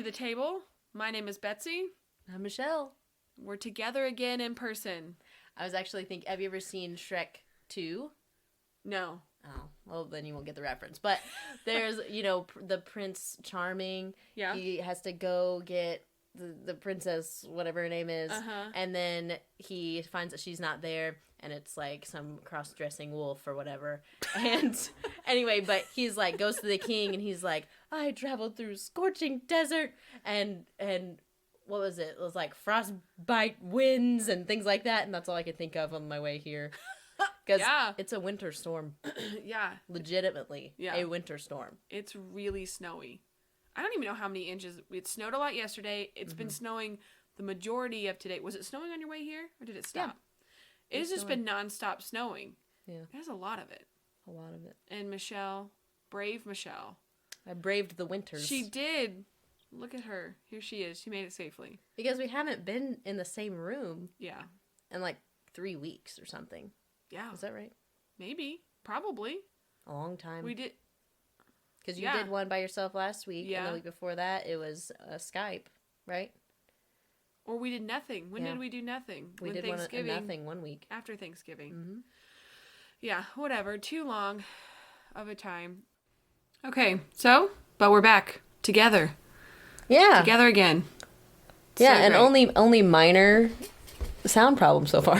to the table. My name is Betsy. I'm Michelle. We're together again in person. I was actually thinking, have you ever seen Shrek 2? No. Oh, well, then you won't get the reference. But there's, the Prince Charming. Yeah. He has to go get the princess, whatever her name is. And then he finds that she's not there. And it's like some cross-dressing wolf or whatever. And anyway, but he's like, goes to the king and he's like, I traveled through scorching desert and what was it? It was like frostbite winds and things like that. And that's all I could think of on my way here. Because it's a winter storm. Yeah. Legitimately. Yeah. A winter storm. It's really snowy. I don't even know how many inches. It snowed a lot yesterday. It's been snowing the majority of today. Was it snowing on your way here or did it stop? Yeah. It has just been nonstop snowing. Yeah. There's a lot of it. A lot of it. And Michelle, brave Michelle. I braved the winters. She did. Look at her. Here she is. She made it safely. Because we haven't been in the same room. Yeah. In like 3 weeks or something. Yeah. Is that right? Maybe. Probably. A long time. We did. Because you did one by yourself last week. Yeah. And the week before that, it was Skype, right? Or we did nothing. When did we do nothing? We did nothing 1 week. After Thanksgiving. Mm-hmm. Yeah, whatever. Too long of a time. Okay, but we're back. Together. Yeah. Together again. Yeah, so and only minor sound problems so far.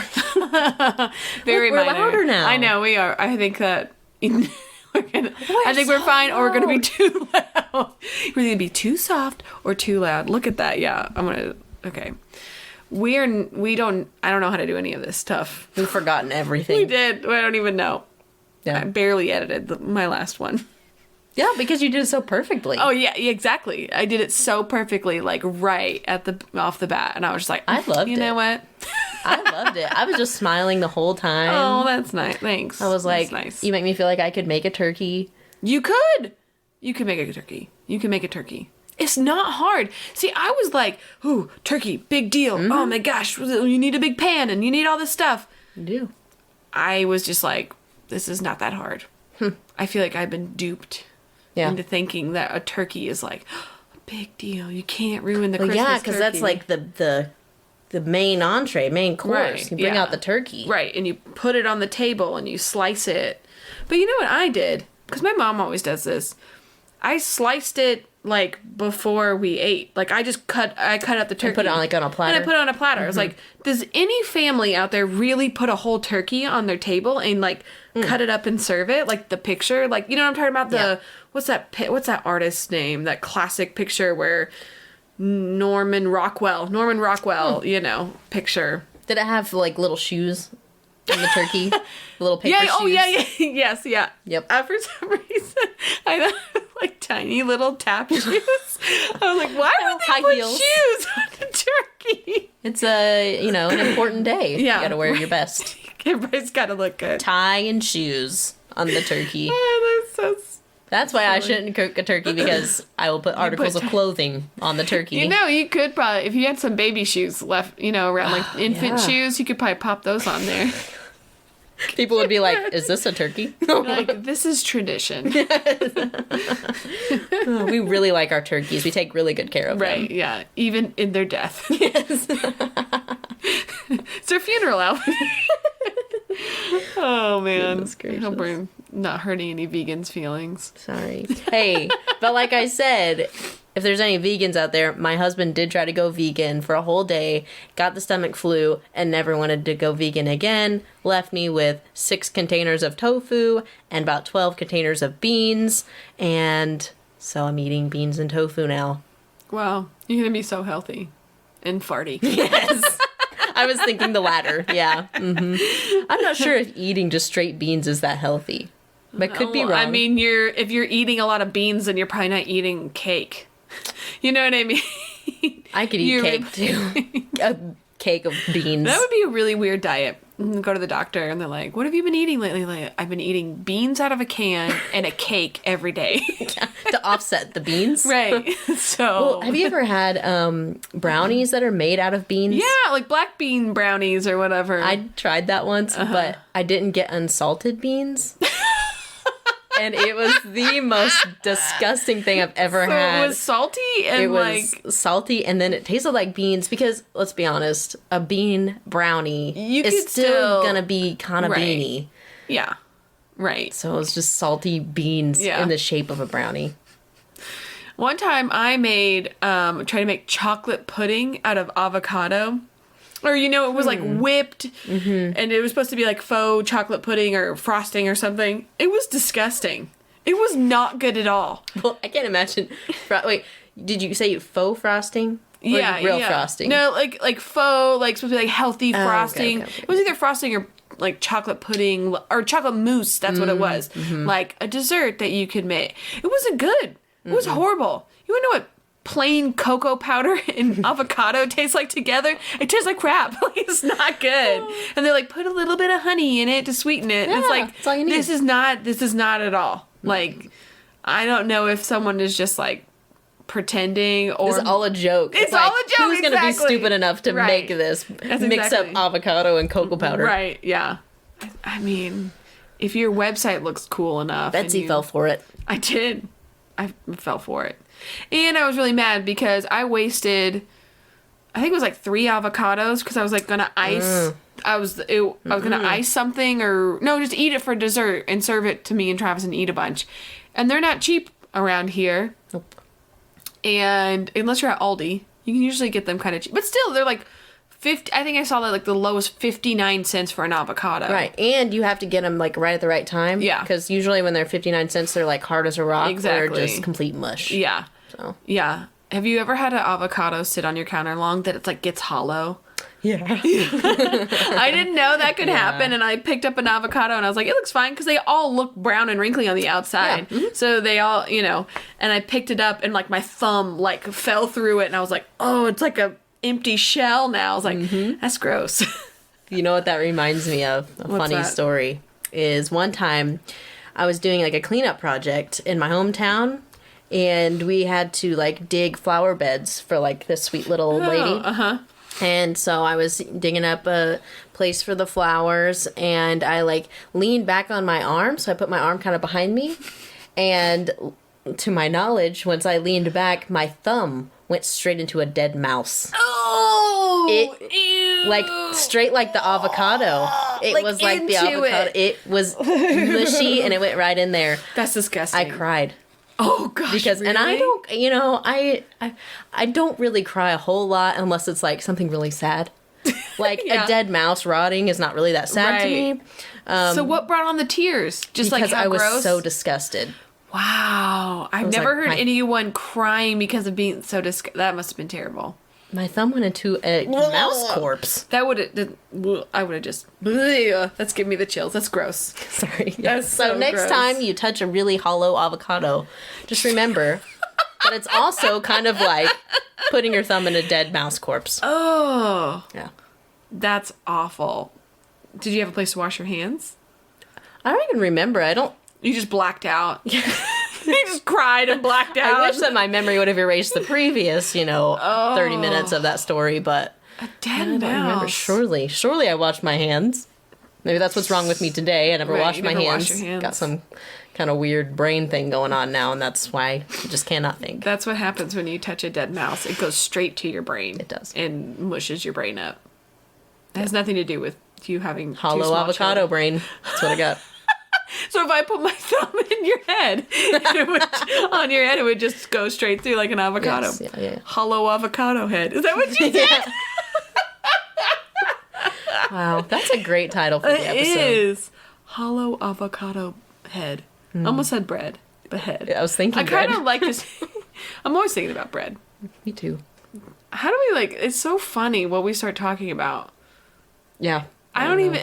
Very minor. We're louder now. I know, we are. I think that... I think we're fine, or we're going to be too loud. We're going to be too soft or too loud. Look at that. Yeah, I'm going to... Okay. I don't know how to do any of this stuff. We've forgotten everything. We did. I don't even know. Yeah. I barely edited my last one. Yeah, because you did it so perfectly. Oh, yeah, exactly. I did it so perfectly, like, right off the bat. And I was just like, I loved it. You know what? I loved it. I was just smiling the whole time. Oh, that's nice. Thanks. I was like, nice. You make me feel like I could make a turkey. You could. You could make a turkey. You can make a turkey. It's not hard. See, I was like, ooh, turkey, big deal. Mm-hmm. Oh my gosh, you need a big pan and you need all this stuff. You do. I was just like, this is not that hard. I feel like I've been duped into thinking that a turkey is like, a big deal. You can't ruin the Christmas turkey. Yeah, because that's like the main entree, main course. Right, you bring out the turkey. Right, and you put it on the table and you slice it. But you know what I did? Because my mom always does this. I sliced it like before we ate. Like I cut up the turkey. And put it on a platter. And I put it on a platter. Mm-hmm. I was like, does any family out there really put a whole turkey on their table and like cut it up and serve it? Like the picture, like, you know what I'm talking about? What's that artist's name? That classic picture where Norman Rockwell, picture. Did it have like little shoes on the turkey? Little paper shoes? Oh yeah. Yes, yeah. Yep. For some reason, I thought it was like tiny little tap shoes. I was like, why would they put shoes on the turkey? It's an important day. Yeah. You gotta wear your best. Everybody's gotta look good. Tie and shoes on the turkey. That's why I shouldn't cook a turkey, because I will put articles of clothing on the turkey. You could probably, if you had some baby shoes left, around like infant shoes, you could probably pop those on there. People would be like, is this a turkey? Like, this is tradition. We really like our turkeys. We take really good care of them. Right, yeah. Even in their death. Yes. It's their funeral outfit. Oh, man. I hope we're not hurting any vegans' feelings. Sorry. Hey, but like I said, if there's any vegans out there, my husband did try to go vegan for a whole day, got the stomach flu, and never wanted to go vegan again. Left me with 6 containers of tofu and about 12 containers of beans. And so I'm eating beans and tofu now. Wow. You're going to be so healthy and farty. Yes. I was thinking the latter. Yeah. Mm-hmm. I'm not sure if eating just straight beans is that healthy. But could be wrong. I mean, if you're eating a lot of beans, then you're probably not eating cake. You know what I mean? I could eat cake too. A cake of beans. That would be a really weird diet. Go to the doctor and they're like, what have you been eating lately? Like, I've been eating beans out of a can and a cake every day. To offset the beans? Right. So. Well, have you ever had brownies that are made out of beans? Yeah, like black bean brownies or whatever. I tried that once, but I didn't get unsalted beans. And it was the most disgusting thing I've ever had. It was salty and it was salty, and then it tasted like beans because, let's be honest, a bean brownie is still gonna be kind of beany. Yeah. Right. So it was just salty beans in the shape of a brownie. One time I made, tried to make chocolate pudding out of avocado. Or, it was like whipped, and it was supposed to be like faux chocolate pudding or frosting or something. It was disgusting. It was not good at all. Well, I can't imagine. Wait, did you say faux frosting? Or real frosting? No, like faux, like supposed to be like healthy frosting. Okay. It was either frosting or like chocolate pudding or chocolate mousse. That's what it was. Mm-hmm. Like a dessert that you could make. It wasn't good. It was horrible. You wanna know what plain cocoa powder and avocado tastes like together? It tastes like crap. Like, it's not good. And they're like, put a little bit of honey in it to sweeten it. Yeah, and it's like, that's all you need. This is not at all. Like, I don't know if someone is just like pretending or it's all a joke. It's all a joke. Who's gonna be stupid enough to make this? Mix up avocado and cocoa powder. Right, yeah. I mean, if your website looks cool enough. Betsy fell for it. I did. I fell for it. And I was really mad because I wasted, I think it was like 3 avocados because I was like gonna ice. I was gonna ice something or no, just eat it for dessert and serve it to me and Travis and eat a bunch. And they're not cheap around here. Nope. And unless you're at Aldi, you can usually get them kind of cheap. But still, they're like 50. I think I saw that like the lowest 59 cents for an avocado. Right, and you have to get them like right at the right time. Yeah, because usually when they're 59 cents, they're like hard as a rock. Exactly, or just complete mush. Yeah. So yeah. Have you ever had an avocado sit on your counter long that it's like gets hollow? Yeah. I didn't know that could happen, and I picked up an avocado and I was like, it looks fine because they all look brown and wrinkly on the outside. Yeah. Mm-hmm. So they all, and I picked it up and like my thumb like fell through it and I was like, oh, it's like a empty shell now. I was like, that's gross. You know what that reminds me of? Funny story is one time I was doing like a cleanup project in my hometown, and we had to like dig flower beds for like this sweet little old lady. And so I was digging up a place for the flowers, and I like leaned back on my arm, so I put my arm kind of behind me, and to my knowledge, once I leaned back, my thumb went straight into a dead mouse. Oh! Ew. Like, straight like the avocado. It was like the avocado. It was mushy, and it went right in there. That's disgusting. I cried. Oh, gosh, because really? And I don't, I don't really cry a whole lot unless it's, like, something really sad. Like, a dead mouse rotting is not really that sad to me. So what brought on the tears? Just because like how I was gross? So disgusted. Wow. I've never heard anyone crying because of being so disgusted. That must have been terrible. My thumb went into a mouse corpse. That would have, I would have just, that's giving me the chills. That's gross. Sorry. That's so next gross. time you touch a really hollow avocado, just remember that it's also kind of like putting your thumb in a dead mouse corpse. Oh. Yeah. That's awful. Did you have a place to wash your hands? I don't even remember. You just blacked out. You just cried and blacked out. I wish that my memory would have erased the previous, 30 minutes of that story, but a dead mouse. Surely I washed my hands. Maybe that's what's wrong with me today. I never washed my hands. Wash your hands. Got some kind of weird brain thing going on now, and that's why I just cannot think. That's what happens when you touch a dead mouse. It goes straight to your brain. It does. And mushes your brain up. It has nothing to do with you having hollow avocado brain. That's what I got. So if I put my thumb in your head, on your head, it would just go straight through like an avocado. Yes, yeah. Hollow avocado head. Is that what you said? Wow, that's a great title for the episode. It is. Hollow avocado head. Almost said bread, but head. Yeah, I was thinking bread. I kind of like this. I'm always thinking about bread. Me too. How do we it's so funny what we start talking about. Yeah. I don't even,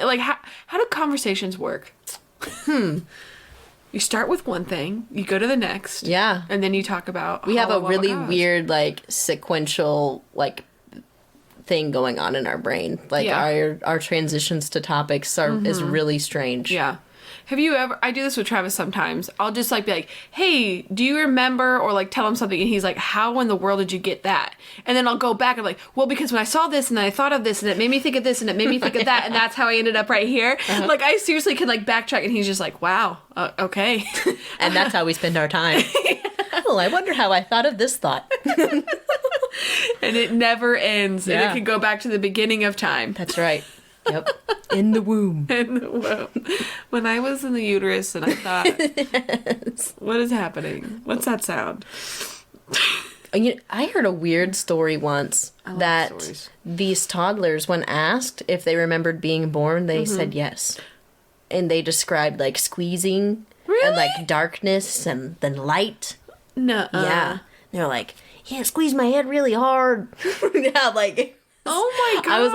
how do conversations work? You start with one thing, you go to the next. Yeah. And then you talk about we have a really weird, sequential, thing going on in our brain. Our transitions to topics is really strange. Yeah. Have you ever, I do this with Travis sometimes. I'll just like be like, hey, do you remember, or like tell him something, and he's like, how in the world did you get that? And then I'll go back and I'm like, well, because when I saw this and then I thought of this and it made me think of this and it made me think of that and that's how I ended up right here. Like I seriously can like backtrack, and he's just like, wow, okay. And that's how we spend our time. Well, I wonder how I thought of this thought. And it never ends. Yeah. And it can go back to the beginning of time. That's right. Yep. In the womb. In the womb. When I was in the uterus and I thought, yes. What is happening? What's that sound? I heard a weird story once that these toddlers, when asked if they remembered being born, they said yes. And they described like squeezing and like darkness and then light. No. Yeah. They're like, yeah, squeeze my head really hard. Yeah, like... Oh my gosh. I was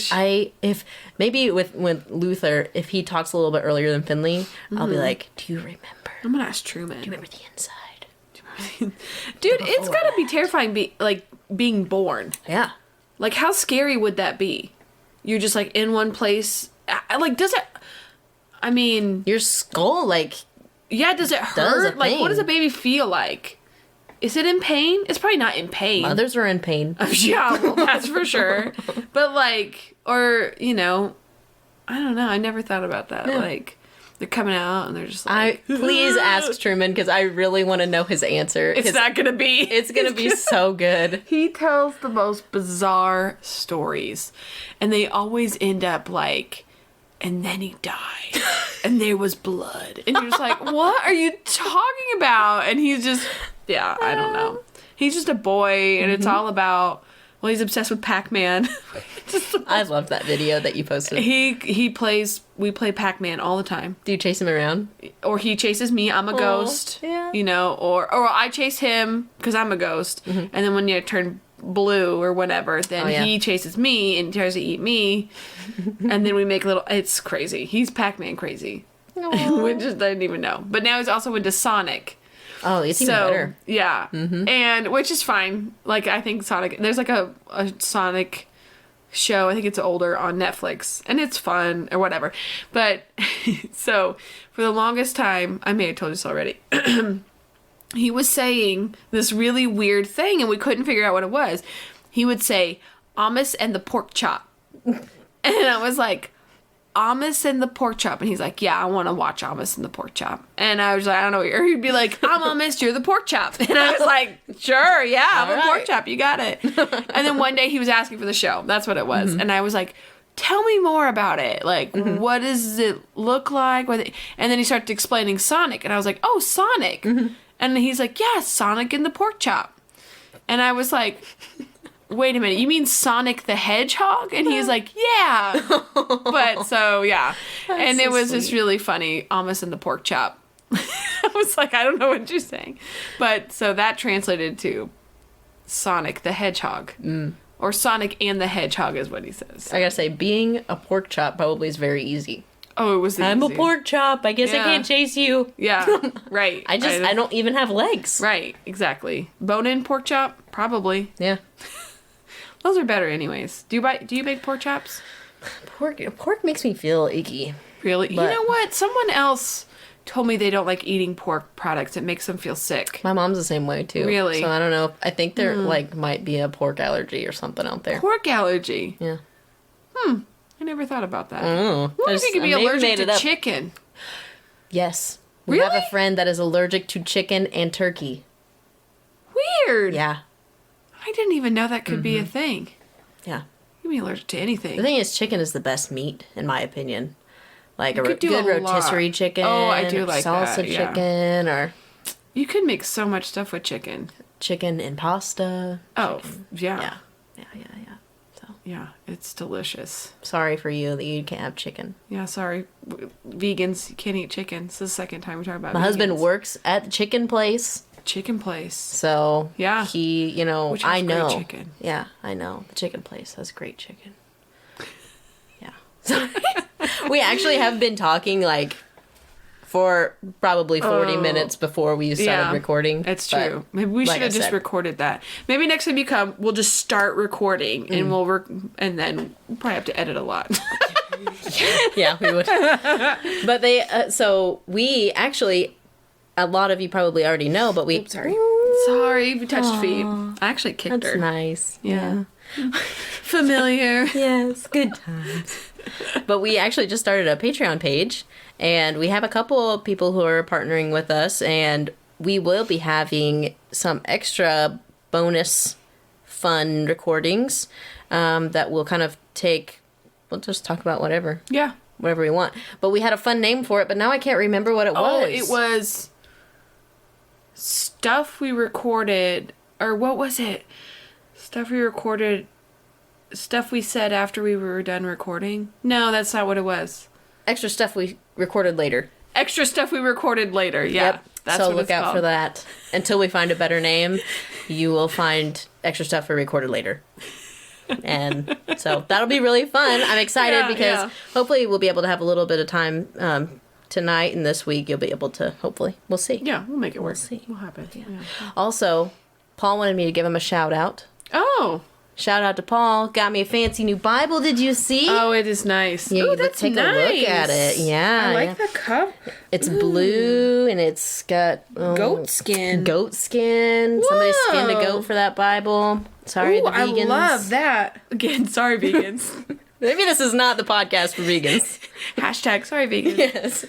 like, if maybe with Luther, if he talks a little bit earlier than Finley, I'll be like, do you remember? I'm gonna ask Truman. Do you remember the inside? Dude, it's gotta be terrifying being born. Yeah. Like, how scary would that be? You're just like in one place. Like, does it, I mean... Your skull, like... Yeah, does it hurt? Like, what does a baby feel like? Is it in pain? It's probably not in pain. Mothers are in pain. Yeah, well, that's for sure. But like, or, you know, I don't know. I never thought about that. Yeah. Like, they're coming out and they're just like... Please ask Truman, because I really want to know his answer. It's not going to be... It's going to be so good. He tells the most bizarre stories. And they always end up like, and then he died. And there was blood. And you're just like, what are you talking about? And he's just... Yeah, I don't know. He's just a boy, and it's all about... Well, he's obsessed with Pac-Man. I love that video that you posted. We play Pac-Man all the time. Do you chase him around? Or he chases me, I'm a ghost. Yeah. You know, or I chase him because I'm a ghost. And then when you turn blue or whatever, then he chases me and tries to eat me. And then we make little... It's crazy. He's Pac-Man crazy. Which I didn't even know. But now he's also into Sonic. Oh, it's even better. Yeah. And which is fine. Like, I think Sonic, there's like a Sonic show, I think it's older, on Netflix, and it's fun or whatever. But so for the longest time, I may have told you this already, he was saying this really weird thing and we couldn't figure out what it was. He would say Amos and the pork chop. And I was like, Amos and the pork chop. And he's like, yeah, I want to watch Amos and the pork chop. And I was like, I don't know. Or he'd be like, I'm Amos, you're the pork chop. And I was like, sure, yeah, I'm a pork chop. You got it. And then one day he was asking for the show. That's what it was. And I was like, tell me more about it. Like, what does it look like? And then he started explaining Sonic. And I was like, oh, Sonic. And he's like, yeah, Sonic and the pork chop. And I was like... Wait a minute, you mean Sonic the Hedgehog? And he's like, yeah. But so, yeah. That's and it was just really funny, Amos and the pork chop. I was like, I don't know what you're saying. But so that translated to Sonic the Hedgehog. Or Sonic and the Hedgehog is what he says. I gotta say, being a pork chop probably is very easy. Oh, it was easy. I'm a pork chop. I guess I can't chase you. Yeah, right. I don't even have legs. Right, exactly. Bone-in pork chop? Probably. Yeah. Those are better anyways. Do you make pork chops? Pork makes me feel icky. Really? You know what? Someone else told me they don't like eating pork products. It makes them feel sick. My mom's the same way too. Really? So I don't know. I think there might be a pork allergy or something out there. Pork allergy? Yeah. I never thought about that. Oh. What if you could be allergic to chicken? Yes. We have a friend that is allergic to chicken and turkey. Weird. Yeah. I didn't even know that could be a thing. Yeah. You can be allergic to anything. The thing is, chicken is the best meat, in my opinion. Like good rotisserie chicken. Oh, I do like salsa that. Yeah. chicken, or... You could make so much stuff with chicken. Chicken and pasta. Oh, yeah. Yeah. So. Yeah, it's delicious. Sorry for you that you can't have chicken. Yeah, sorry. Vegans, you can't eat chicken. This is the second time we're talking about My husband works at the chicken place. Chicken place. So yeah, he, which has great chicken. Yeah, I know the chicken place has great chicken. Yeah, so we actually have been talking like for probably 40 minutes before we started recording. It's true. Maybe we should have just recorded that. Maybe next time you come, we'll just start recording and and then we'll probably have to edit a lot. Yeah, we would. But they, so we actually, a lot of you probably already know, but we... Oops, sorry. Sorry, we touched feet. I actually kicked her. That's nice. Yeah. Familiar. Yes, good times. But we actually just started a Patreon page, and we have a couple of people who are partnering with us, and we will be having some extra bonus fun recordings that will kind of take... We'll just talk about whatever. Yeah. Whatever we want. But we had a fun name for it, but now I can't remember what it was. Oh, it was stuff we recorded, or what was it? Stuff we recorded, stuff we said after we were done recording? No, that's not what it was. Extra stuff we recorded later. Extra stuff we recorded later, yeah. Yep. That's so what look it's out called. for that. Until we find a better name, you will find extra stuff we recorded later. And so that'll be really fun. I'm excited because hopefully we'll be able to have a little bit of time tonight and this week. You'll be able to, hopefully. We'll see. Yeah, we'll make it work. We'll see. We'll have it. Yeah. Also, Paul wanted me to give him a shout out. Oh. Shout out to Paul. Got me a fancy new Bible. Did you see? Oh, it is nice. Yeah, Ooh, that's take nice. a look at it. Yeah. I like the cup. It's blue and it's got goat skin. Goat skin. Whoa. Somebody skinned a goat for that Bible. Sorry, the vegans. I love that. Again, sorry, vegans. Maybe this is not the podcast for vegans. Hashtag sorry, vegans.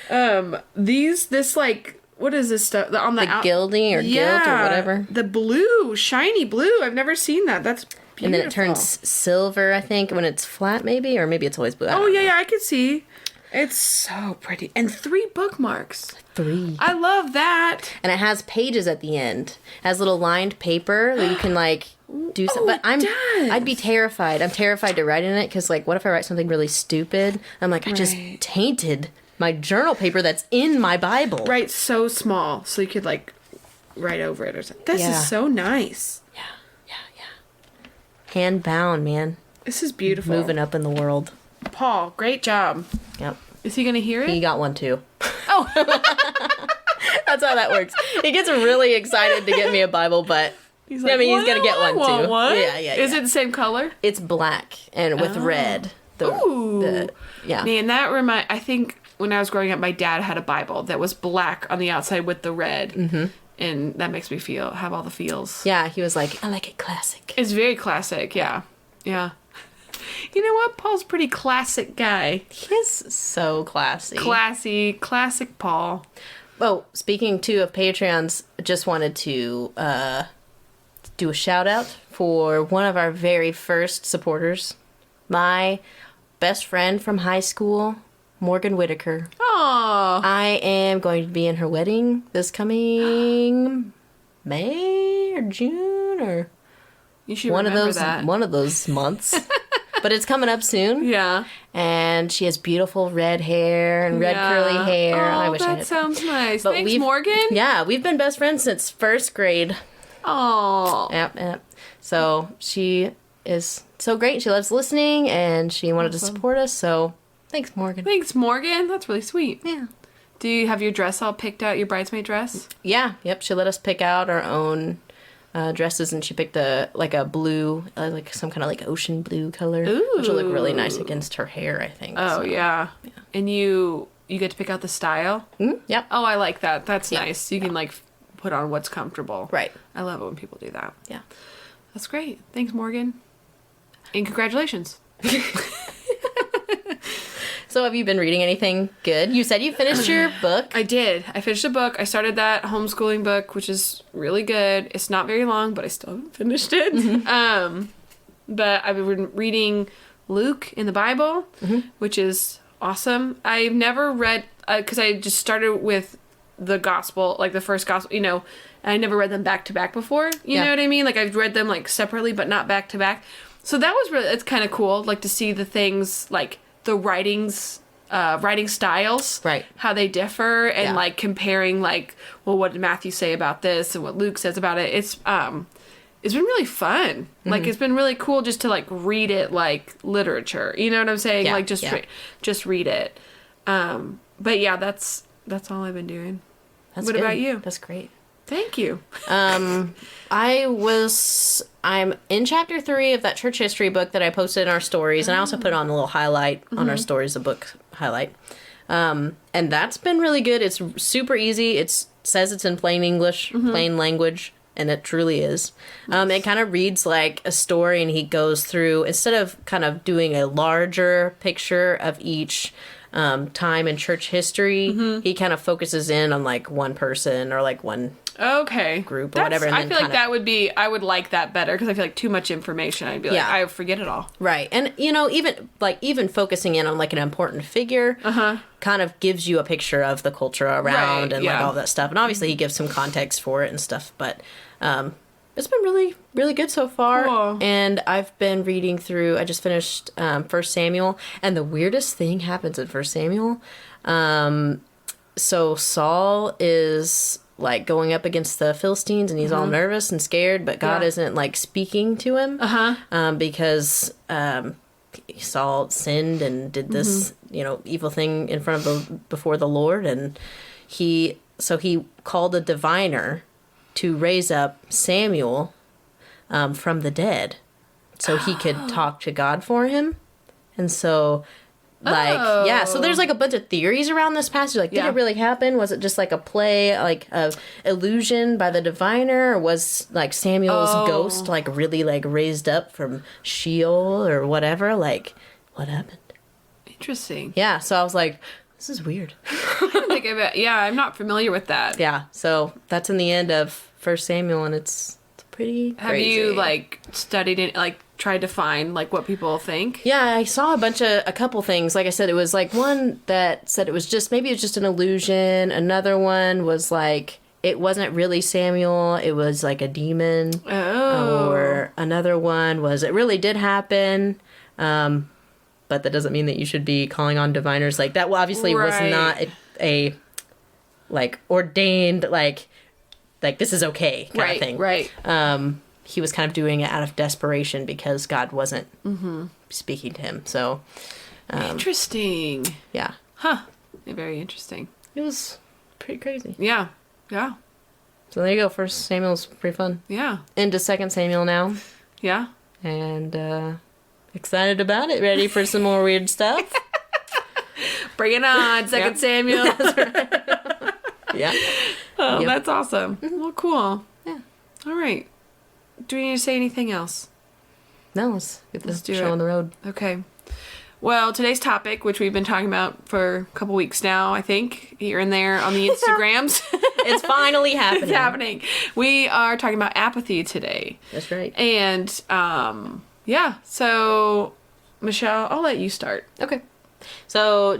Yes. This like, what is this stuff on the gilding or gilt or whatever? The blue, shiny blue. I've never seen that. That's beautiful. And then it turns silver, I think, when it's flat, maybe, or maybe it's always blue. Yeah, I can see. It's so pretty. And 3 bookmarks. 3. I love that. And it has pages at the end. It has little lined paper that you can like do something. But I'd be terrified. I'm terrified to write in it because like, what if I write something really stupid? I'm like, I just tainted my journal paper that's in my Bible. Right, so small, so you could like write over it or something. This is so nice. Yeah. Hand bound, man. This is beautiful. Moving up in the world. Paul, great job. Yep. Is he gonna hear it? He got one too. Oh. That's how that works. He gets really excited to get me a Bible, but he's like, he's gonna get one too. One. Yeah. Is it the same color? It's black and with red. Yeah. Man, I think when I was growing up, my dad had a Bible that was black on the outside with the red. Mm-hmm. And that makes me have all the feels. Yeah, he was like, I like it classic. It's very classic, yeah. Yeah. You know what? Paul's a pretty classic guy. He is so classy. Classic Paul. Oh, speaking too of Patreons, just wanted to do a shout out for one of our very first supporters, my best friend from high school, Morgan Whitaker. Aww. I am going to be in her wedding this coming May or June or you should one remember of those months. But it's coming up soon. Yeah. And she has beautiful red hair and red curly hair. Oh, I wish I had. That sounds nice. But Thanks, Morgan. Yeah, we've been best friends since first grade. Oh. Yep. So she is so great. She loves listening and she wanted to support us. So thanks, Morgan. Thanks, Morgan. That's really sweet. Yeah. Do you have your dress all picked out, your bridesmaid dress? Yeah. Yep. She let us pick out our own dresses, and she picked a blue, like some kind of like ocean blue color, which will look really nice against her hair, I think. Oh, so, yeah. And you get to pick out the style? Mm-hmm. Yep. Oh, I like that. That's nice. You can like put on what's comfortable. Right. I love it when people do that. Yeah. That's great. Thanks, Morgan. And congratulations. So have you been reading anything good? You said you finished your book. I did. I finished a book. I started that homeschooling book, which is really good. It's not very long, but I still haven't finished it. Mm-hmm. But I've been reading Luke in the Bible, which is awesome. I've never read, because I just started with the gospel, like the first gospel, and I never read them back to back before. You know what I mean? Like I've read them like separately, but not back to back. So that was it's kind of cool, like to see the things like the writing styles, right? How they differ, and like comparing, like, well, what did Matthew say about this, and what Luke says about it. It's been really fun. Mm-hmm. Like it's been really cool just to like read it like literature. You know what I'm saying? Like just read it. But yeah, that's all I've been doing. What about you? That's great. Thank you. I'm in chapter 3 of that church history book that I posted in our stories, and I also put on a little highlight on our stories, a book highlight. And that's been really good. It's super easy. It says it's in plain English, plain language, and it truly is. It kind of reads like a story, and he goes through, instead of kind of doing a larger picture of each time in church history, he kind of focuses in on like one person or like one group or whatever. And I feel like I would like that better, because I feel like too much information, I'd be like, I forget it all. Right. And, even focusing in on like an important figure kind of gives you a picture of the culture around and like all that stuff. And obviously he gives some context for it and stuff, but it's been really, really good so far. Cool. And I've been reading through, I just finished 1 Samuel, and the weirdest thing happens in 1 Samuel. So Saul is like going up against the Philistines, and he's all nervous and scared, but God isn't like speaking to him because Saul sinned and did this evil thing in front of before the Lord, and he called a diviner to raise up Samuel from the dead so he could talk to God for him. And so so there's like a bunch of theories around this passage. Like, did it really happen? Was it just like a play, like a illusion by the diviner? Or was like Samuel's ghost like really like raised up from Sheol or whatever? Like, what happened? Interesting. Yeah, so I was like, this is weird. I didn't think of it. Yeah, I'm not familiar with that. Yeah, so that's in the end of 1 Samuel, and it's pretty crazy. Have you like studied it, like tried to find like what people think? Yeah, I saw a couple things. Like I said, it was like one that said it was just an illusion. Another one was like it wasn't really Samuel, it was like a demon. Or another one was it really did happen. But that doesn't mean that you should be calling on diviners. Like that obviously was not a like ordained like this is okay kind of thing. Right. He was kind of doing it out of desperation because God wasn't speaking to him. So interesting. Yeah. Huh. Very interesting. It was pretty crazy. Yeah. Yeah. So there you go. 1 Samuel's pretty fun. Yeah. Into 2 Samuel now. Yeah. And excited about it. Ready for some more weird stuff? Bring it on, 2 Samuel. That's right. Yeah. Oh, that's awesome. Well, cool. Yeah. All right. Do we need to say anything else? No, let's get this do show it. on the road. Okay. Well, today's topic, which we've been talking about for a couple weeks now, I think, here and there on the Instagrams. It's finally happening. It's happening. We are talking about apathy today. That's right. And, so, Michelle, I'll let you start. Okay. So,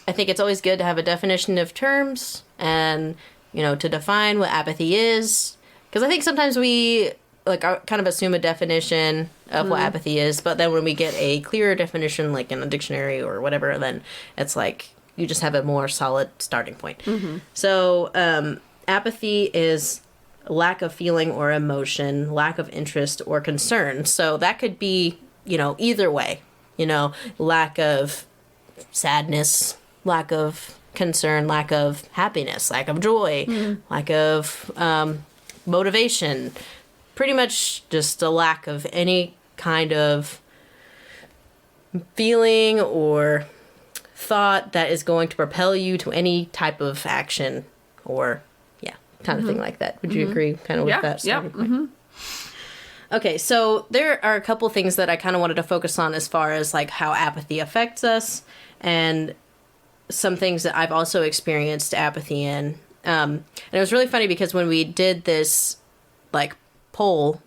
I think it's always good to have a definition of terms and, to define what apathy is. Because I think sometimes we kind of assume a definition of what apathy is, but then when we get a clearer definition, like in a dictionary or whatever, then it's like you just have a more solid starting point. Mm-hmm. So apathy is lack of feeling or emotion, lack of interest or concern. So that could be, either way, lack of sadness, lack of concern, lack of happiness, lack of joy, lack of motivation, pretty much just a lack of any kind of feeling or thought that is going to propel you to any type of action or kind of thing like that. Would you agree kind of with that? Yeah. Mm-hmm. Okay, so there are a couple things that I kind of wanted to focus on as far as like how apathy affects us and some things that I've also experienced apathy in. And it was really funny because when we did this like poll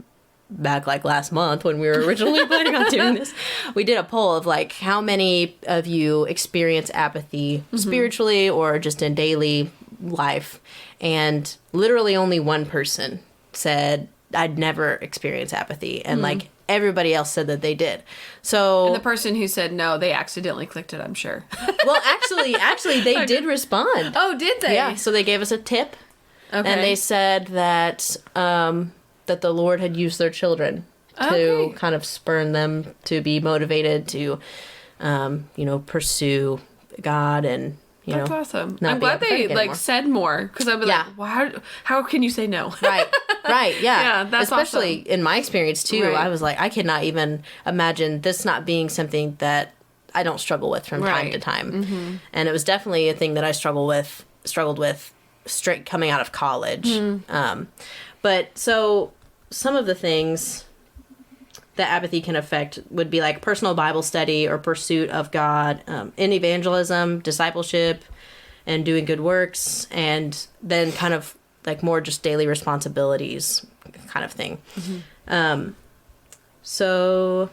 back like last month when we were originally planning on doing this, we did a poll of like how many of you experience apathy spiritually or just in daily life, and literally only one person said I'd never experienced apathy, and like everybody else said that they did. So and the person who said no, they accidentally clicked it, I'm sure. Well, actually they did respond. Oh, did they? Yeah, so they gave us a tip. Okay. And they said that that the Lord had used their children to kind of spurn them to be motivated to pursue God and That's awesome. not I'm be glad they apathetic like anymore. said more because I'd be like, well, how can you say no? Right, yeah. Yeah, that's especially awesome. in my experience too. Right. I was like, I cannot even imagine this not being something that I don't struggle with from time to time. And it was definitely a thing that I struggled with straight coming out of college. But so some of the things that apathy can affect would be like personal Bible study or pursuit of God, in evangelism, discipleship, and doing good works, and then kind of like more just daily responsibilities kind of thing. So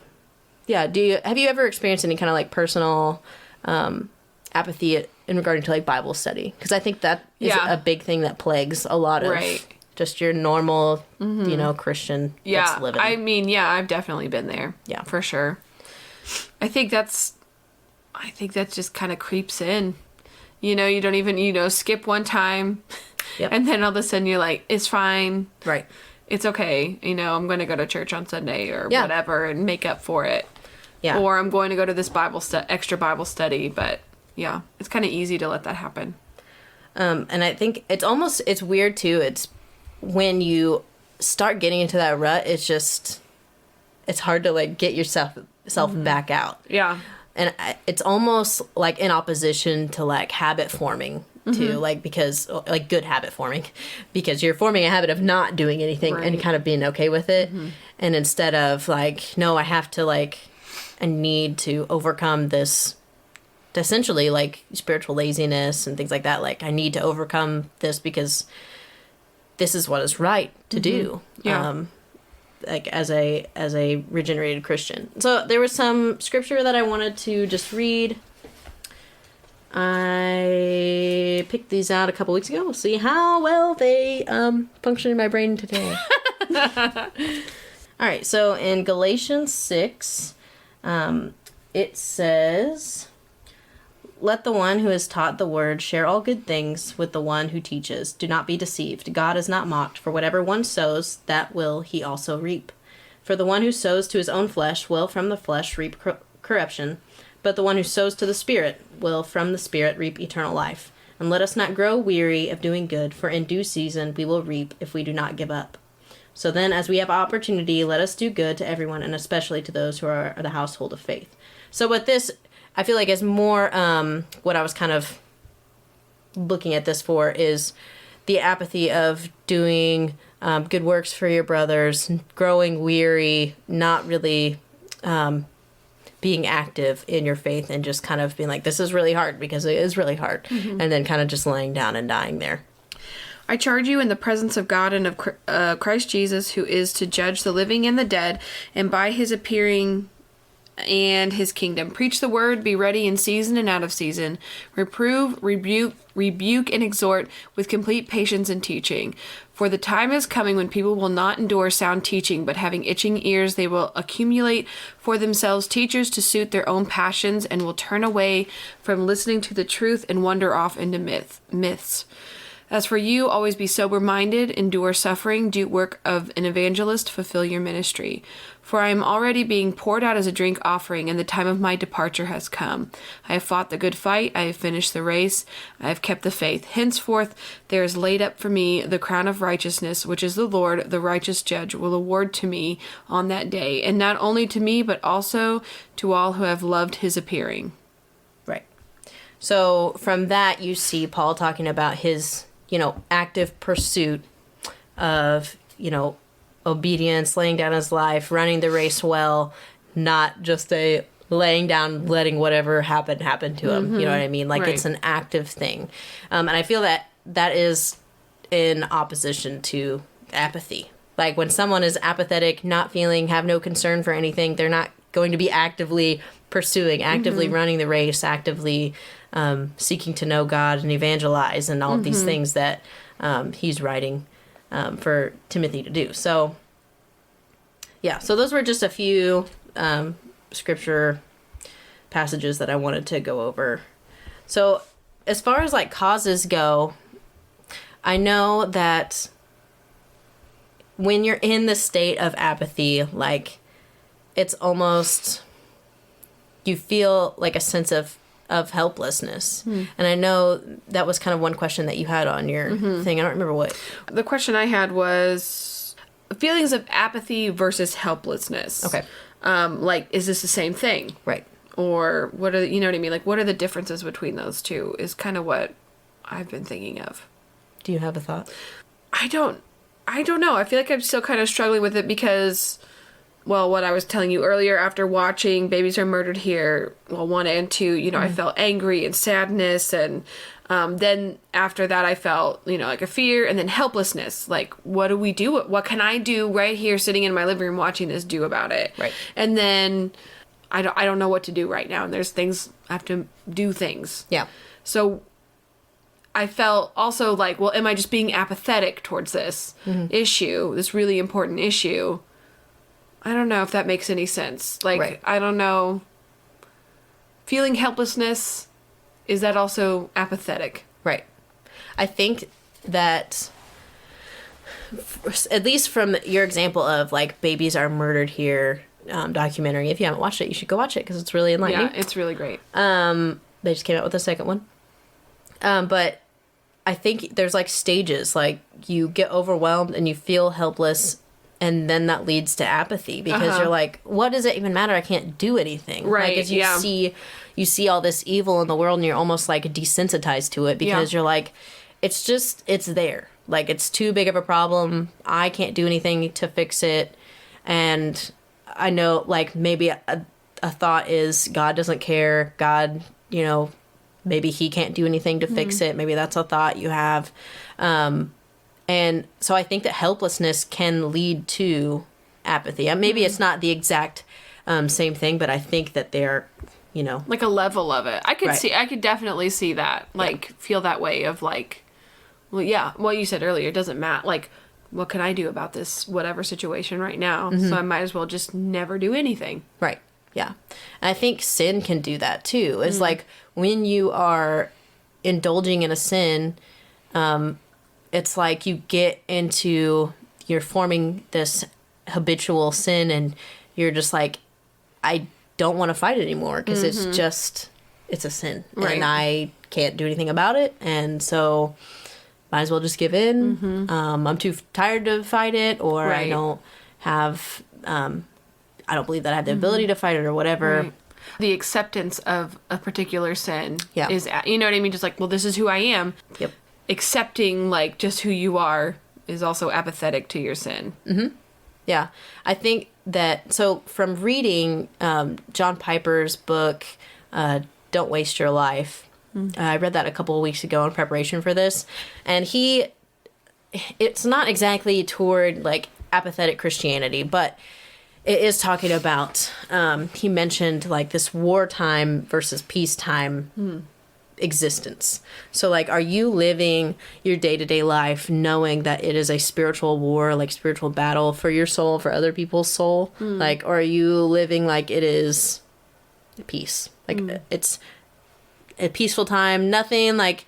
yeah, have you ever experienced any kind of like personal apathy in regarding to like Bible study? Because I think that is a big thing that plagues a lot of just your normal, Christian that's living. I mean, I've definitely been there. Yeah, for sure. I think that just kind of creeps in. You don't even, skip one time. Yep. And then all of a sudden you're like, it's fine. Right. It's okay. I'm going to go to church on Sunday or whatever and make up for it. Yeah. Or I'm going to go to this extra Bible study. But yeah, it's kind of easy to let that happen. And I think it's weird too. It's when you start getting into that rut, it's hard to like get yourself back out. Yeah. And it's almost like in opposition to like habit forming too, like because like good habit forming, because you're forming a habit of not doing anything and kind of being okay with it. And instead of like, no, I need to overcome this, essentially like spiritual laziness and things like that. Like I need to overcome this because this is what is right to do. Yeah. Like as a regenerated Christian. So there was some scripture that I wanted to just read. I picked these out a couple weeks ago. We'll see how well they function in my brain today. All right, so in Galatians 6, it says, "Let the one who is taught the word share all good things with the one who teaches. Do not be deceived. God is not mocked, for whatever one sows, that will he also reap. For the one who sows to his own flesh will from the flesh reap corruption, but the one who sows to the Spirit will from the Spirit reap eternal life. And let us not grow weary of doing good, for in due season we will reap if we do not give up. So then, as we have opportunity, let us do good to everyone, and especially to those who are the household of faith." So with this, I feel like is more what I was kind of looking at this for is the apathy of doing good works for your brothers, growing weary, not really being active in your faith, and just kind of being like, this is really hard because it is really hard. And then kind of just laying down and dying there. "I charge you in the presence of God and of Christ Jesus, who is to judge the living and the dead, and by his appearing and his kingdom. Preach the word, be ready in season and out of season. Reprove, rebuke, and exhort with complete patience and teaching. For the time is coming when people will not endure sound teaching, but having itching ears, they will accumulate for themselves teachers to suit their own passions, and will turn away from listening to the truth and wander off into myths. As for you, always be sober-minded, endure suffering, do work of an evangelist, fulfill your ministry. For I am already being poured out as a drink offering, and the time of my departure has come. I have fought the good fight, I have finished the race, I have kept the faith. Henceforth there is laid up for me the crown of righteousness, which is the Lord, the righteous judge, will award to me on that day, and not only to me, but also to all who have loved his appearing." Right. So from that, you see Paul talking about his, active pursuit of, obedience, laying down his life, running the race well, not just a laying down, letting whatever happen to him. You know what I mean? Like It's an active thing. And I feel that is in opposition to apathy. Like when someone is apathetic, not feeling, have no concern for anything, they're not going to be actively pursuing, actively running the race, actively seeking to know God and evangelize and all of these things that he's writing for Timothy to do. So, yeah, so those were just a few scripture passages that I wanted to go over. So, as far as like causes go, I know that when you're in the state of apathy, like it's almost, you feel like a sense of of helplessness. And I know that was kind of one question that you had on your thing. I don't remember what. The question I had was feelings of apathy versus helplessness. Okay. Like, is this the same thing? Right. Or what are, you know what I mean? Like, what are the differences between those two is kind of what I've been thinking of. Do you have a thought? I don't know. I feel like I'm still kind of struggling with it because, well, what I was telling you earlier, after watching Babies Are Murdered Here, well, 1 and 2, you know, I felt angry and sadness. And then after that, I felt, you know, like a fear and then helplessness. Like, what do we do? What can I do right here sitting in my living room watching this do about it? Right. And then I don't know what to do right now. And there's things, I have to do things. Yeah. So I felt also like, well, am I just being apathetic towards this issue, this really important issue? I don't know if that makes any sense. Like, Right. I don't know. Feeling helplessness, is that also apathetic? Right. I think that, at least from your example of like Babies Are Murdered Here documentary, if you haven't watched it, you should go watch it because it's really enlightening. Yeah, it's really great. They just came out with a second one. But I think there's like stages, like you get overwhelmed and you feel helpless, and then that leads to apathy because you're like, what does it even matter? I can't do anything. Right. Like, as you see all this evil in the world and you're almost like desensitized to it because you're like, it's there. Like, it's too big of a problem. I can't do anything to fix it. And I know, like, maybe a thought is God doesn't care. God, you know, maybe he can't do anything to fix it. Maybe that's a thought you have. And so I think that helplessness can lead to apathy. And maybe it's not the exact same thing, but I think that they're, you know. Like a level of it. I Right. could definitely see that. Like, feel that way of like, well, yeah, what you said earlier, it doesn't matter. Like, what can I do about this whatever situation right now? So I might as well just never do anything. Right. Yeah. And I think sin can do that too. It's like when you are indulging in a sin, it's like you get into, you're forming this habitual sin and you're just like, I don't want to fight it anymore because it's a sin. Right. And I can't do anything about it. And so might as well just give in. I'm too tired to fight it, or I Right. don't have, I don't believe that I have the ability to fight it or whatever. Right. The acceptance of a particular sin Yeah. is, you know what I mean? Just like, well, this is who I am. Yep. Accepting, like, just who you are is also apathetic to your sin. Yeah. I think that, so from reading John Piper's book, Don't Waste Your Life, I read that a couple of weeks ago in preparation for this, and it's not exactly toward, like, apathetic Christianity, but it is talking about, he mentioned, like, this wartime versus peacetime existence. So, like, are you living your day-to-day life knowing that it is a spiritual war, like spiritual battle for your soul, for other people's soul? Like, or are you living like it is peace? Like, it's a peaceful time, nothing like,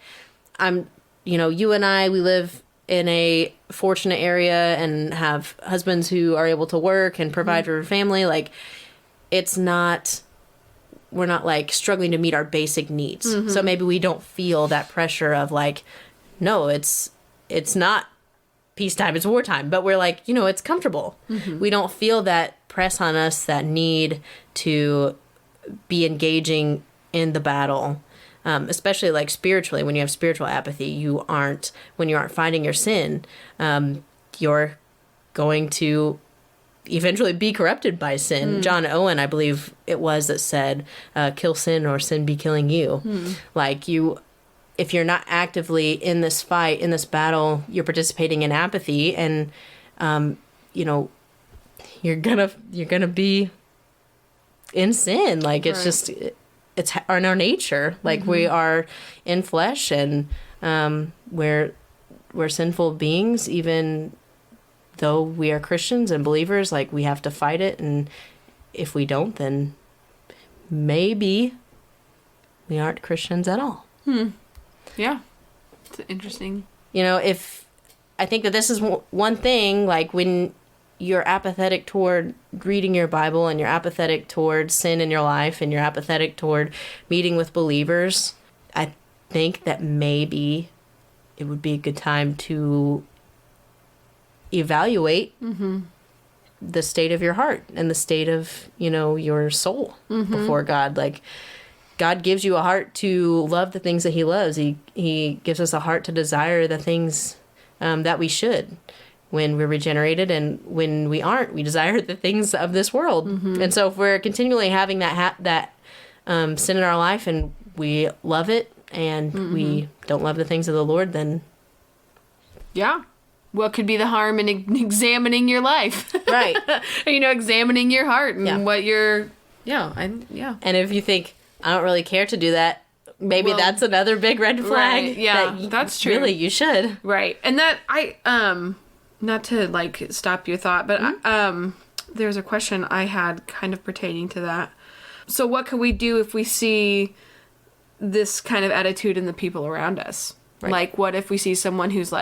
you and I, we live in a fortunate area and have husbands who are able to work and provide for family. Like, we're not like struggling to meet our basic needs. So maybe we don't feel that pressure of like, no, it's not peacetime, it's wartime, but we're like, it's comfortable. We don't feel that press on us, that need to be engaging in the battle. Especially like spiritually, when you have spiritual apathy, when you aren't finding your sin, you're going to eventually be corrupted by sin. John Owen, I believe it was, that said, kill sin or sin be killing you. Like, if you're not actively in this fight, in this battle, you're participating in apathy, and you're gonna be in sin. Like, it's just, it's in our nature. Like, we are in flesh, and we're sinful beings, even though we are Christians and believers. Like, we have to fight it, and if we don't, then maybe we aren't Christians at all. Yeah. It's interesting. If I think that this is one thing, like, when you're apathetic toward reading your Bible, and you're apathetic toward sin in your life, and you're apathetic toward meeting with believers, I think that maybe it would be a good time to evaluate the state of your heart and the state of, your soul before God. Like, God gives you a heart to love the things that he loves. He gives us a heart to desire the things that we should when we're regenerated, and when we aren't, we desire the things of this world. And so if we're continually having that sin in our life, and we love it, and we don't love the things of the Lord, then what could be the harm in examining your life? Right. Examining your heart and what you're And if you think, I don't really care to do that, maybe that's another big red flag. Right, yeah, that's true. Really, you should. Right. And that not to stop your thought, but there's a question I had kind of pertaining to that. So what can we do if we see this kind of attitude in the people around us? Right. Like, what if we see someone who's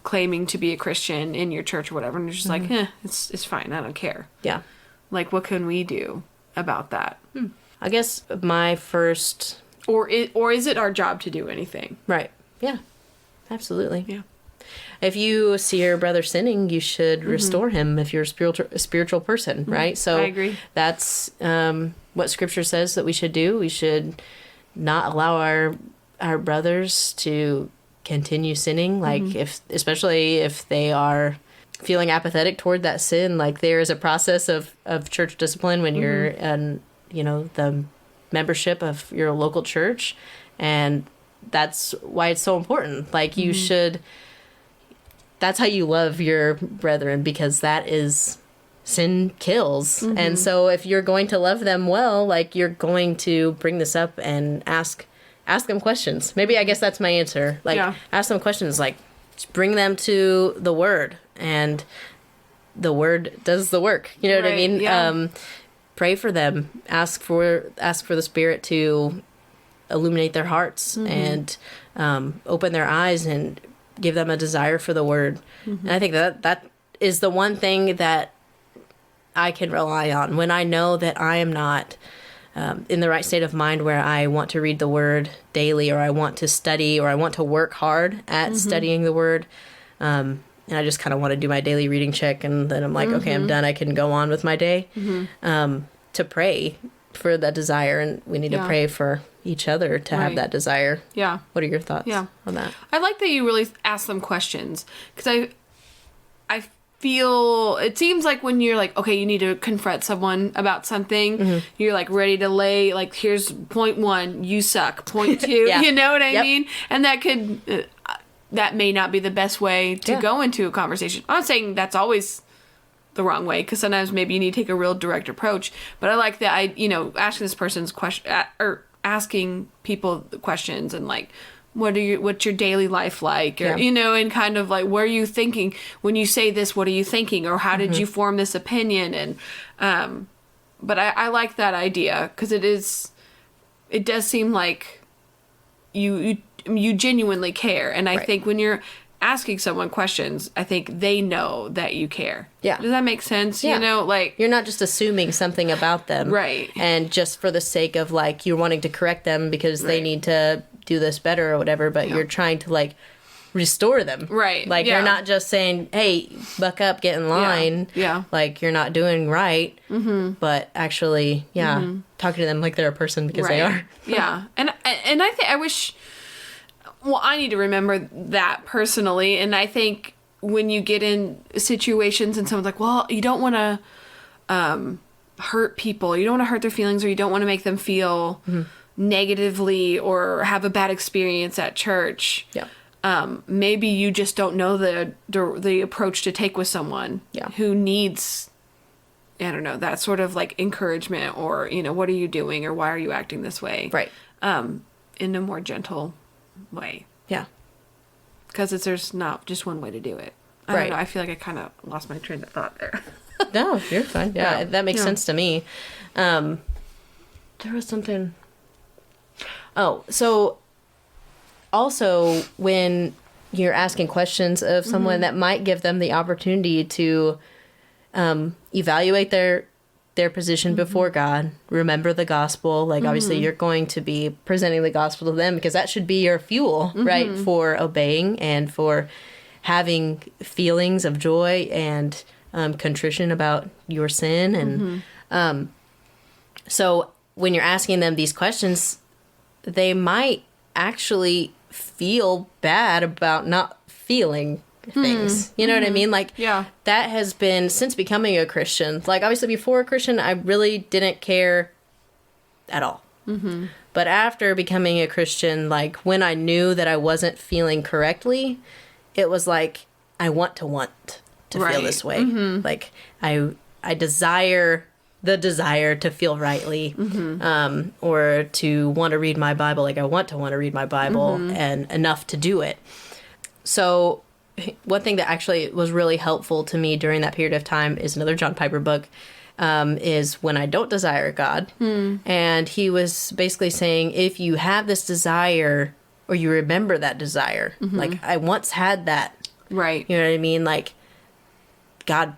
claiming to be a Christian in your church or whatever, and you're just it's fine, I don't care. Yeah. What can we do about that? I guess my first... Or is it our job to do anything? Right. Yeah. Absolutely. Yeah. If you see your brother sinning, you should restore him if you're a spiritual person, right? So I agree. That's what Scripture says that we should do. We should not allow our brothers to continue sinning, especially if they are feeling apathetic toward that sin. There is a process of church discipline when you're in, the membership of your local church, and that's why it's so important. You should... That's how you love your brethren, because that is... Sin kills. And so if you're going to love them well, you're going to bring this up and ask them questions. Maybe I guess that's my answer. Ask them questions, bring them to the Word, and the Word does the work. You know what I mean? Yeah. Pray for them. Ask for the Spirit to illuminate their hearts and open their eyes and give them a desire for the Word. And I think that is the one thing that I can rely on when I know that I am not in the right state of mind where I want to read the Word daily, or I want to study, or I want to work hard at studying the Word. And I just kind of want to do my daily reading check, and then I'm like, okay, I'm done. I can go on with my day. To pray for that desire, and we need to pray for each other to have that desire. Yeah. What are your thoughts on that? I like that you really ask them questions, because I feel it seems like when you're okay, you need to confront someone about something, you're ready to lay here's point 1, you suck, point 2, you know what I mean? And that could that may not be the best way to go into a conversation. I'm not saying that's always the wrong way, because sometimes maybe you need to take a real direct approach, but I like that asking this person's question, or asking people the questions, and what's your daily life like, or and kind of what are you thinking when you say this, what are you thinking, or how did you form this opinion? And but I like that idea, because it does seem like you genuinely care, and I think when you're asking someone questions, I think they know that you care. Yeah. Does that make sense? Yeah. You're not just assuming something about them. Right. And just for the sake of you're wanting to correct them because they need to do this better or whatever, but you're trying to restore them. Right. You're not just saying, hey, buck up, get in line. Yeah. You're not doing right. But actually, talking to them like they're a person, because they are. Yeah. And I think I wish... Well, I need to remember that personally, and I think when you get in situations and someone's well, you don't want to hurt people, you don't want to hurt their feelings, or you don't want to make them feel negatively or have a bad experience at church. Yeah. Maybe you just don't know the approach to take with someone who needs, I don't know, that sort of encouragement, or what are you doing, or why are you acting this way? Right. In a more gentle way. Yeah. Because there's not just one way to do it. I don't know. I feel like I kind of lost my train of thought there. No, you're fine. Yeah, that makes sense to me. There was something... Oh, so also when you're asking questions of someone, that might give them the opportunity to evaluate their position before God, remember the gospel. Like, obviously, you're going to be presenting the gospel to them because that should be your fuel, right, for obeying and for having feelings of joy and contrition about your sin. And so when you're asking them these questions, they might actually feel bad about not feeling things. You know what I mean? Like, that has been since becoming a Christian. Like, obviously before a Christian, I really didn't care at all. But after becoming a Christian, like, when I knew that I wasn't feeling correctly, it was like, I want to feel this way. Like, I desire the desire to feel rightly, or to want to read my Bible. Like, I want to read my Bible and enough to do it. So one thing that actually was really helpful to me during that period of time is another John Piper book, is When I Don't Desire God. And he was basically saying, if you have this desire, or you remember that desire, like, I once had that. Right. You know what I mean? Like, God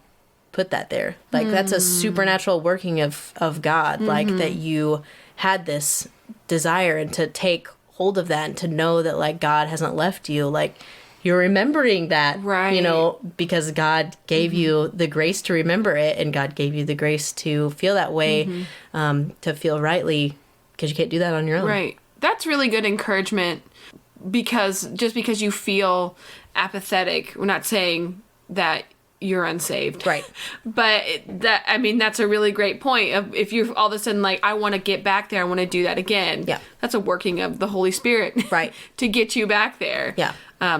put that there. Like, that's a supernatural working of God. Like, that you had this desire, and to take hold of that and to know that, like, God hasn't left you. Like, you're remembering that, right, you know, because God gave you the grace to remember it, and God gave you the grace to feel that way, to feel rightly, because you can't do that on your own. Right. That's really good encouragement, because just because you feel apathetic, we're not saying that you're unsaved. Right. But that's a really great point of, if you're all of a sudden like, I want to get back there, I want to do that again. Yeah. That's a working of the Holy Spirit. Right. To get you back there. Yeah.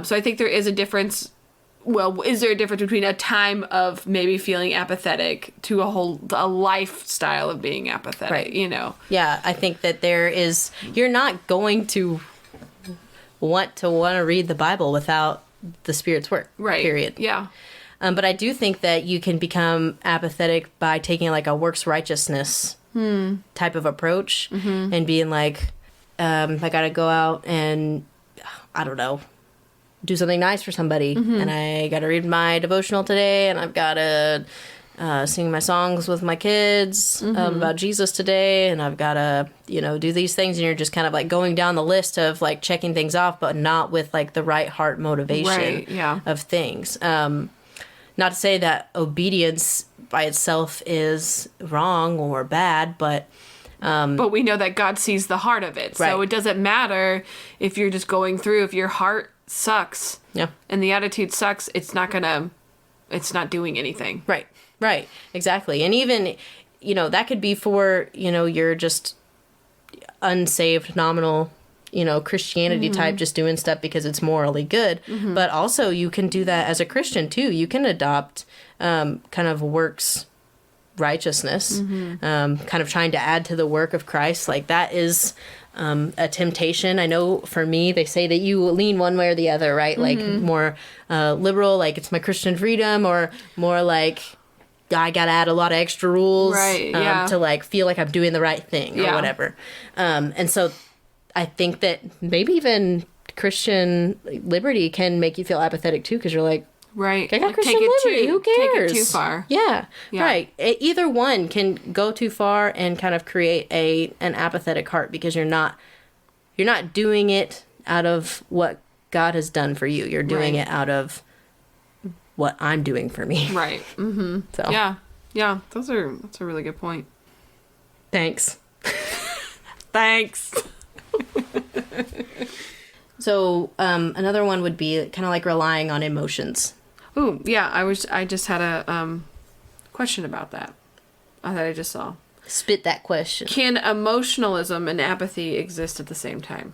So I think there is a difference. Well, is there a difference between a time of maybe feeling apathetic to a lifestyle of being apathetic, right, you know? Yeah, I think that you're not going to want to read the Bible without the Spirit's work. Right. Period. Yeah. But I do think that you can become apathetic by taking like a works righteousness type of approach, and being like, I got to go out and, I don't know, do something nice for somebody, and I got to read my devotional today, and I've got to sing my songs with my kids about Jesus today, and I've got to, do these things, and you're just kind of like going down the list of like checking things off, but not with like the right heart motivation of things. Not to say that obedience by itself is wrong or bad, but we know that God sees the heart of it. Right. So it doesn't matter if you're just going through, if your heart sucks and the attitude sucks, it's not doing anything. Right, exactly. And even, that could be for, you're just unsaved, nominal, Christianity type, just doing stuff because it's morally good. But also you can do that as a Christian too. You can adopt kind of works righteousness, kind of trying to add to the work of Christ. Like, that is a temptation. I know for me, they say that you lean one way or the other, right? Like more liberal, like it's my Christian freedom, or more like I gotta add a lot of extra rules to like feel like I'm doing the right thing or whatever. And so I think that maybe even Christian liberty can make you feel apathetic too, because you're like, right, I got Christian liberty. Who cares? Take it too far. Yeah. Right. Either one can go too far and kind of create an apathetic heart, because you're not doing it out of what God has done for you. You're doing it out of what I'm doing for me. Right. So yeah, that's a really good point. Thanks. Thanks. So another one would be kind of like relying on emotions. Ooh, yeah. I just had a question about that that I just saw. Spit that question. Can emotionalism and apathy exist at the same time?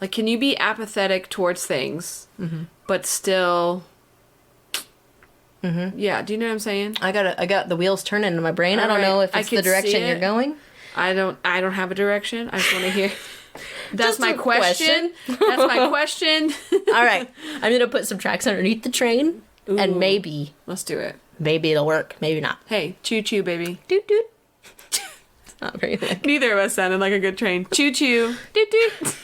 Like, can you be apathetic towards things, but still? Yeah. Do you know what I'm saying? I got the wheels turning in my brain. All I don't know if it's the direction you're going. I don't have a direction. I just want to hear. That's my question. That's my question. All right. I'm going to put some tracks underneath the train. Ooh, and maybe. Let's do it. Maybe it'll work. Maybe not. Hey, choo choo, baby. Doot doot. It's not very thick. Neither of us sounded like a good train. Choo choo. Doot doot.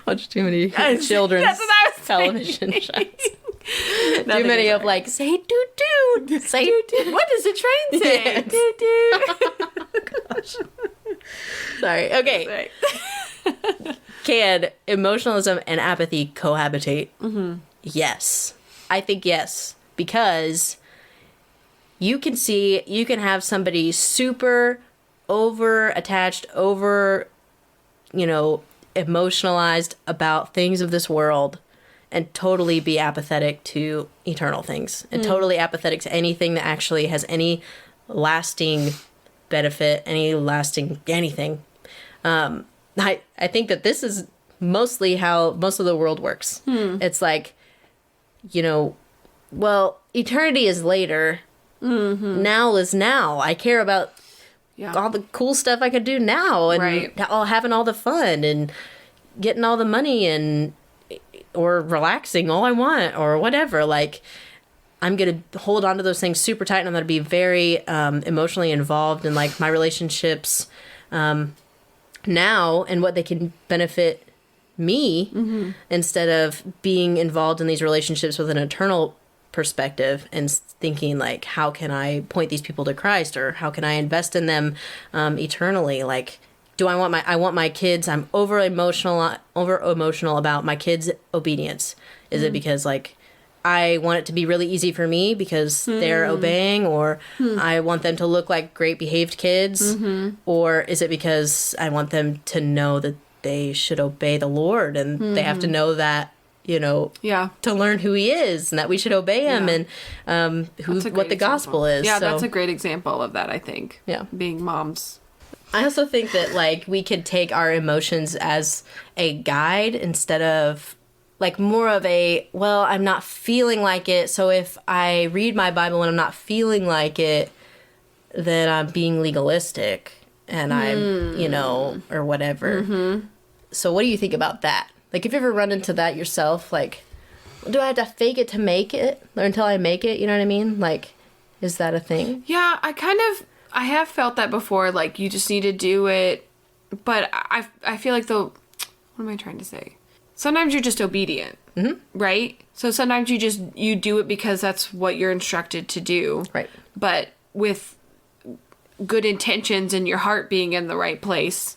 Watch too many children's television shows. Too many of like, say doot doot. Say doot doot. What does the train say? Yes. Doot doot. Gosh. Sorry. Okay. Can emotionalism and apathy cohabitate? Mm-hmm. Yes. I think yes. Because you can have somebody super over attached, emotionalized about things of this world and totally be apathetic to eternal things and totally apathetic to anything that actually has any lasting benefit, any lasting anything. I think that this is mostly how most of the world works. It's like, well, eternity is later. Mm-hmm. Now is now. I care about all the cool stuff I could do now and having all the fun and getting all the money or relaxing all I want or whatever. Like, I'm going to hold on to those things super tight and I'm going to be very emotionally involved in like my relationships now and what they can benefit me instead of being involved in these relationships with an eternal perspective and thinking like, how can I point these people to Christ or how can I invest in them eternally? Like, I want my kids, I'm over emotional about my kids' obedience. Is it because like I want it to be really easy for me because they're obeying, or I want them to look like great behaved kids, or is it because I want them to know that they should obey the Lord and they have to know that, to learn who he is and that we should obey him and what the gospel is. Yeah, that's a great example of that, I think. Yeah. Being moms. I also think that like we could take our emotions as a guide instead of like more of a, well, I'm not feeling like it. So if I read my Bible and I'm not feeling like it, then I'm being legalistic and I'm, or whatever. So what do you think about that? Like, if you ever run into that yourself, like, do I have to fake it to make it or until I make it? You know what I mean? Like, is that a thing? Yeah, I have felt that before. Like, you just need to do it. But I feel like what am I trying to say? Sometimes you're just obedient, right? So sometimes you do it because that's what you're instructed to do. Right. But with good intentions and your heart being in the right place.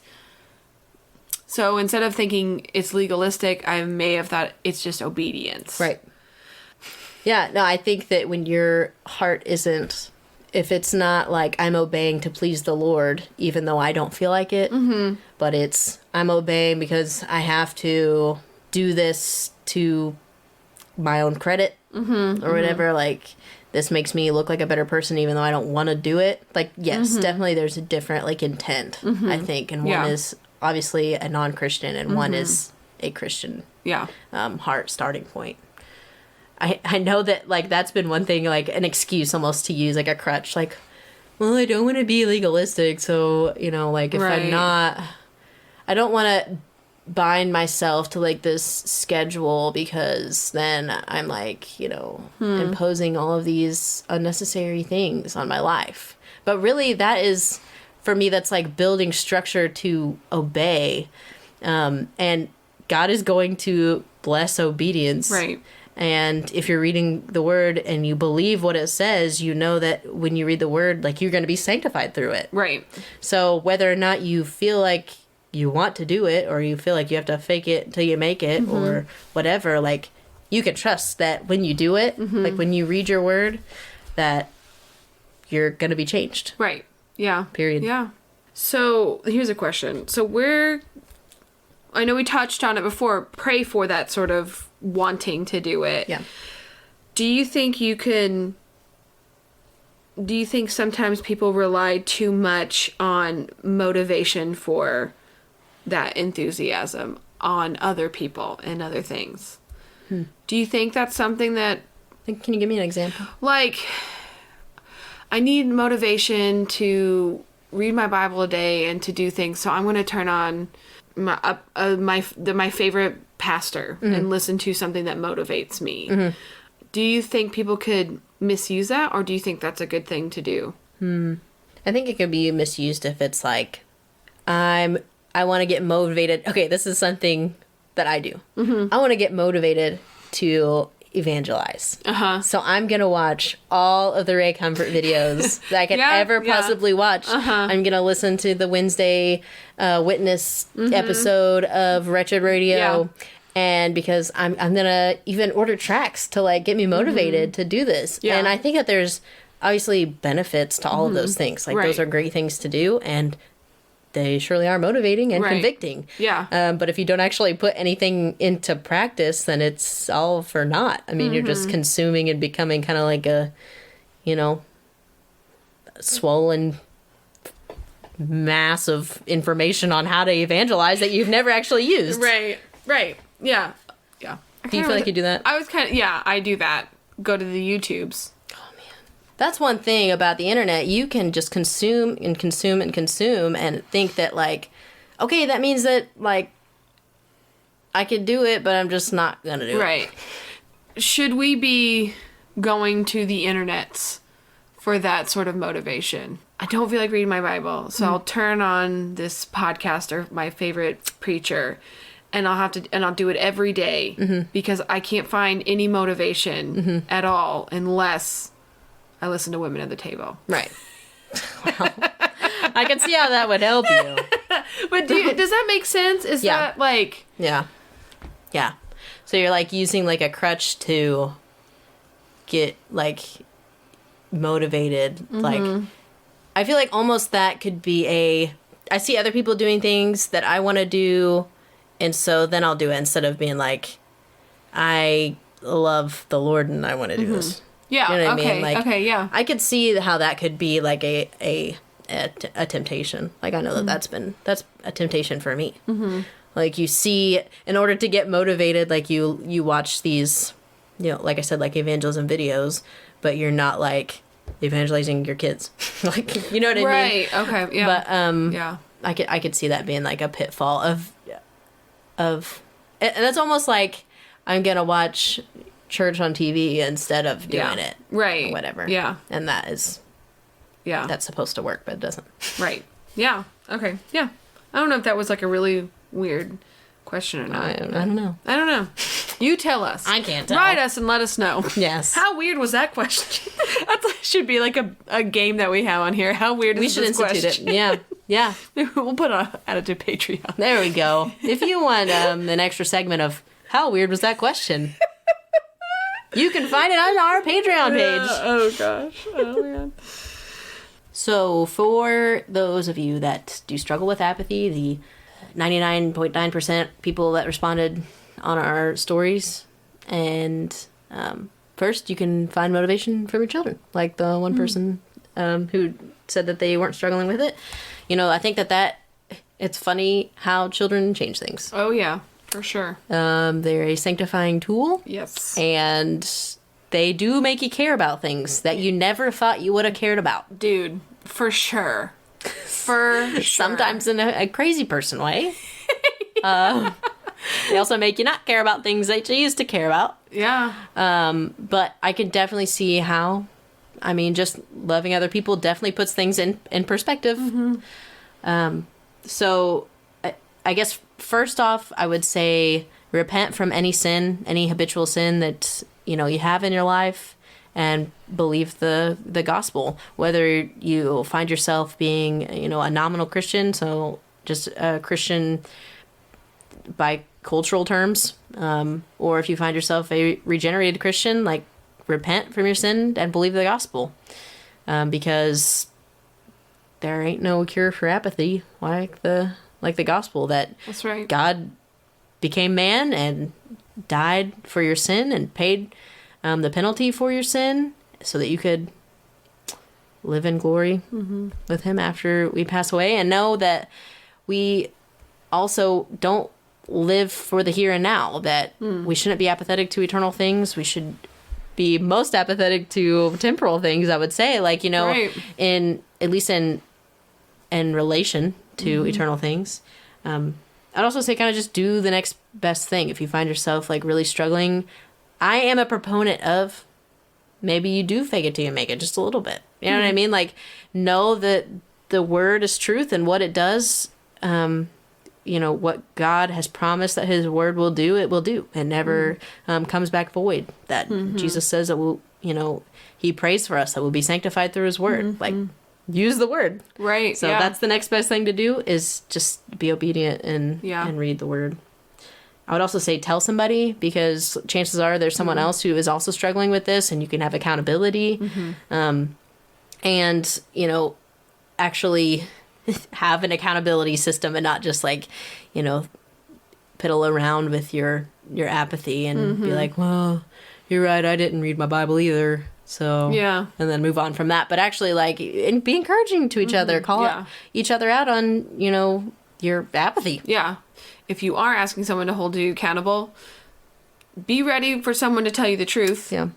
So instead of thinking it's legalistic, I may have thought it's just obedience. Right. Yeah, no, I think that when your heart isn't, if it's not like I'm obeying to please the Lord, even though I don't feel like it, but it's I'm obeying because I have to do this to my own credit or whatever, like this makes me look like a better person even though I don't want to do it. Like, yes, definitely there's a different like intent, I think, and one is obviously a non-Christian and one is a Christian heart starting point. I know that like that's been one thing, like an excuse almost to use, like a crutch, like, well, I don't want to be legalistic, so like if I'm not, I don't want to bind myself to like this schedule because then I'm like imposing all of these unnecessary things on my life. But really that is, for me, that's like building structure to obey, and God is going to bless obedience, right? And if you're reading the word and you believe what it says, you know that when you read the word, like, you're going to be sanctified through it. Right. So whether or not you feel like you want to do it or you feel like you have to fake it until you make it or whatever, like, you can trust that when you do it, like when you read your word, that you're going to be changed. Right. Yeah. Period. Yeah. So here's a question. So I know we touched on it before, pray for that sort of wanting to do it. Yeah. Do you think sometimes people rely too much on motivation for that enthusiasm on other people and other things? Do you think that's something that... Can you give me an example? Like, I need motivation to read my Bible a day and to do things, so I'm going to turn on my favorite pastor and listen to something that motivates me. Do you think people could misuse that, or do you think that's a good thing to do? I think it could be misused if it's like, I want to get motivated. Okay, this is something that I do. I want to get motivated to evangelize. So I'm gonna watch all of the Ray Comfort videos that I could ever possibly watch. I'm gonna listen to the Wednesday Witness episode of Wretched Radio. And because I'm gonna even order tracks to like get me motivated to do this. And I think that there's obviously benefits to all of those things. Like those are great things to do, and they surely are motivating and convicting. But if you don't actually put anything into practice, then it's all for naught. I mean, you're just consuming and becoming kind of like a, you know, swollen mass of information on how to evangelize that you've never actually used. Right. Yeah. Do you feel like you do that? I was kind of, I do that. Go to the YouTubes. That's one thing about the internet. You can just consume and consume and consume and think that, like, okay, that means that, like, I could do it, but I'm just not going to do it. Right. Should we be going to the internets for that sort of motivation? I don't feel like reading my Bible, so I'll turn on this podcast or my favorite preacher, and I'll do it every day because I can't find any motivation at all unless I listen to Women at the Table. Right. Well, I can see how that would help you. But does that make sense? Is that like... Yeah. So you're like using like a crutch to get like motivated. Like, I feel like almost that could be I see other people doing things that I want to do, and so then I'll do it instead of being like, I love the Lord and I want to do this. Yeah. You know what I mean? Like, I could see how that could be like a temptation. Like, I know that's a temptation for me. Like, you see, in order to get motivated, like you watch these, you know, like I said, like evangelism videos, but you're not like evangelizing your kids. Like, you know what I mean? Right. Okay. Yeah. But I could see that being like a pitfall of, and that's almost like I'm gonna watch church on TV instead of doing it. Right. Or whatever. Yeah. And that is, that's supposed to work, but it doesn't. Right. Yeah. Okay. Yeah. I don't know if that was like a really weird question or not. I don't know. I don't know. You tell us. I can't tell. Write us and let us know. Yes. How weird was that question? That should be like a game that we have on here. How weird is this question? We should institute it. Yeah. We'll add it to Patreon. There we go. If you want an extra segment of how weird was that question, you can find it on our Patreon page. Oh, gosh. Oh, man. So, for those of you that do struggle with apathy, the 99.9% people that responded on our stories, and first, you can find motivation from your children. Like the one person who said that they weren't struggling with it. You know, I think that it's funny how children change things. Oh, yeah. For sure. They're a sanctifying tool. Yes. And they do make you care about things that you never thought you would have cared about. Dude, for sure. For sure. Sometimes in a crazy person way. They also make you not care about things that you used to care about. Yeah. But I could definitely see how, I mean, just loving other people definitely puts things in perspective. So I guess first off, I would say repent from any sin, any habitual sin that, you know, you have in your life, and believe the gospel. Whether you find yourself being, you know, a nominal Christian, so just a Christian by cultural terms, or if you find yourself a regenerated Christian, like, repent from your sin and believe the gospel, because there ain't no cure for apathy like the gospel, that that's right. God became man and died for your sin and paid the penalty for your sin so that you could live in glory with him after we pass away, and know that we also don't live for the here and now, that we shouldn't be apathetic to eternal things. We should be most apathetic to temporal things, I would say, like, you know, right. at least in relation to eternal things. I'd also say kind of just do the next best thing. If you find yourself like really struggling, I am a proponent of maybe you do fake it till you make it just a little bit. You know what I mean? Like, know that the word is truth, and what it does what God has promised that his word will do, it will do. It never comes back void. That Jesus says that we'll, he prays for us that we'll be sanctified through his word. Like, use the word. Right. So that's the next best thing to do, is just be obedient and read the word. I would also say tell somebody, because chances are there's someone else who is also struggling with this, and you can have accountability. And, actually have an accountability system, and not just like, piddle around with your apathy and be like, well, you're right, I didn't read my Bible either. So, and then move on from that. But actually, like, and be encouraging to each other. Call each other out on, your apathy. Yeah. If you are asking someone to hold you accountable, be ready for someone to tell you the truth. Yeah.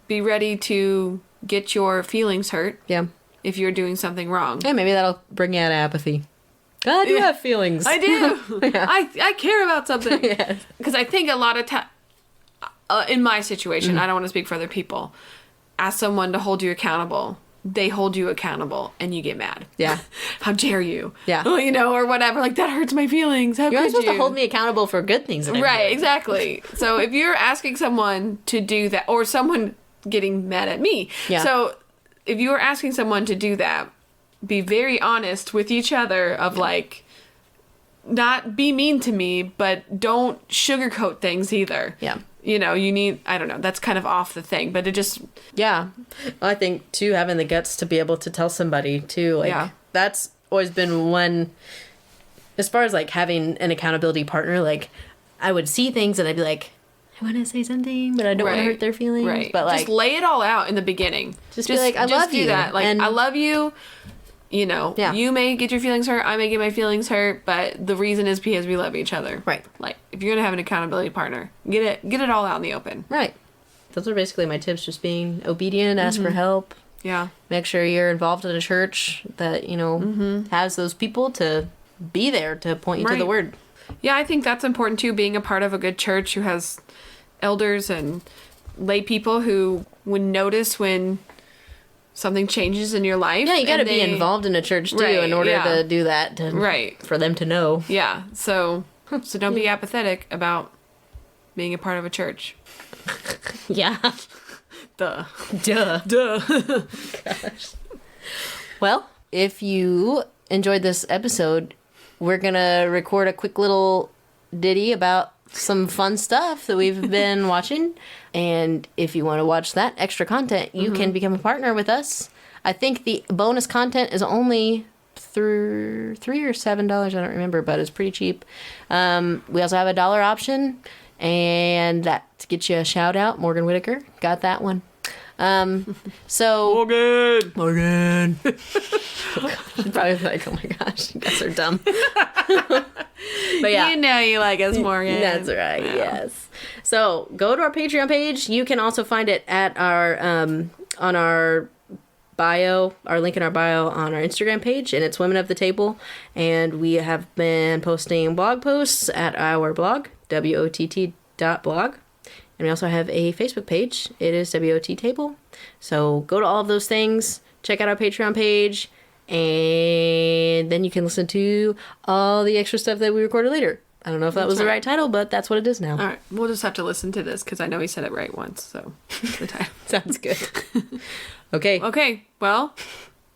Be ready to get your feelings hurt. Yeah. If you're doing something wrong. Yeah, maybe that'll bring you out of apathy. I do have feelings. I do. I care about something. Because I think a lot of times, in my situation, I don't want to speak for other people, ask someone to hold you accountable. They hold you accountable, and you get mad. Yeah. How dare you? Yeah. Or whatever. Like, that hurts my feelings. How could you? You're supposed to hold me accountable for good things. Right, exactly. So if you're asking someone to do that, or someone getting mad at me. Yeah. So if you are asking someone to do that, be very honest with each other of like, not be mean to me, but don't sugarcoat things either. Yeah. You need, I don't know, that's kind of off the thing, but it just... Yeah. I think, too, having the guts to be able to tell somebody, too, like, that's always been one, as far as, like, having an accountability partner, like, I would see things and I'd be like, I want to say something, but I don't want to hurt their feelings. Right. But, like... Just lay it all out in the beginning. Just be like, I love you. Do that. Like, I love you. You may get your feelings hurt, I may get my feelings hurt, but the reason is because we love each other. Right. Like, if you're going to have an accountability partner, get it all out in the open. Right. Those are basically my tips, just being obedient, ask for help. Yeah. Make sure you're involved in a church that, has those people to be there to point you to the word. Yeah, I think that's important too, being a part of a good church who has elders and lay people who would notice when something changes in your life. Yeah, you got to be involved in a church too in order to do that. For them to know. Yeah. So don't be apathetic about being a part of a church. Yeah. Duh. Gosh. Well, if you enjoyed this episode, we're going to record a quick little ditty about some fun stuff that we've been watching. And if you want to watch that extra content, you can become a partner with us. I think the bonus content is only $3 or $7. I don't remember, but it's pretty cheap. We also have a $1 option, and that gets you a shout out. Morgan Whitaker got that one. Morgan. Probably like, oh my gosh, you guys are dumb. But yeah, you like us, Morgan. That's right. No. Yes. So go to our Patreon page. You can also find it at our on our bio, our link in our bio on our Instagram page, and it's Women of the Table. And we have been posting blog posts at our blog, WOTT.blog. And we also have a Facebook page. It is WOT Table. So go to all of those things. Check out our Patreon page. And then you can listen to all the extra stuff that we recorded later. I don't know if that was the right title, but that's what it is now. All right. We'll just have to listen to this because I know he said it right once. So the title. Sounds good. Okay. Well,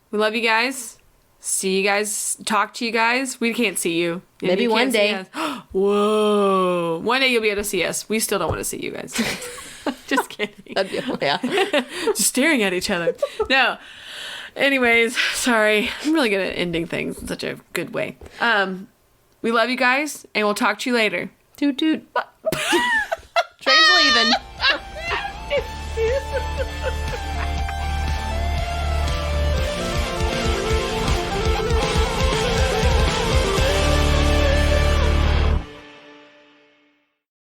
we love you guys. See you guys. Talk to you guys. We can't see you. Maybe one day. Whoa. One day you'll be able to see us. We still don't want to see you guys. Just kidding. Just staring at each other. No. Anyways, sorry. I'm really good at ending things in such a good way. We love you guys, and we'll talk to you later. Toot toot. Train's leaving.